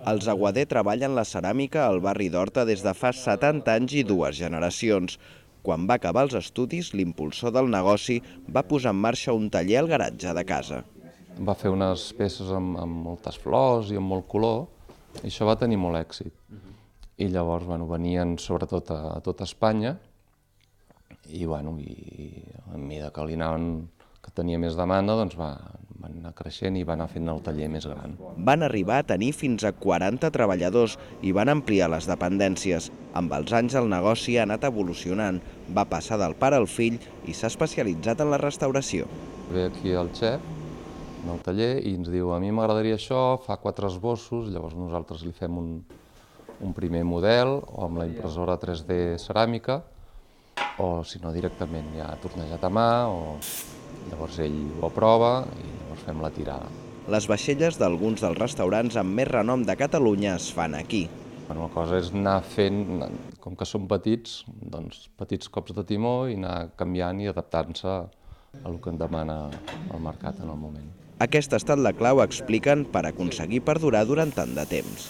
Els Aguadé treballen la ceràmica al barri d'Horta des de fa 70 anys i 2 generacions. Quan va acabar els estudis, l'impulsor del negoci va posar en marxa un taller al garatge de casa. Va fer unes peces amb moltes flors i amb molt color, i això va tenir molt èxit. I llavors venien sobretot a tota Espanya, i a mesura que tenia més demanda, doncs van anar creixent i van anar fent el taller més gran. Van arribar a tenir fins a 40 treballadors i van ampliar les dependències. Amb els anys el negoci ha anat evolucionant, va passar del pare al fill i s'ha especialitzat en la restauració. Ve aquí el xef, en el taller, i ens diu: a mi m'agradaria això, fa 4 esbossos, llavors nosaltres li fem un primer model, o amb la impressora 3D ceràmica, o si no directament ja tornejat a mà, o llavors ell ho aprova i llavors fem la tirada. Les vaixelles d'alguns dels restaurants amb més renom de Catalunya es fan aquí. La cosa és anar fent, com que som petits, doncs petits cops de timó i anar canviant i adaptant-se a el que en demana el mercat en el moment. Aquesta ha estat la clau, expliquen, per aconseguir perdurar durant tant de temps.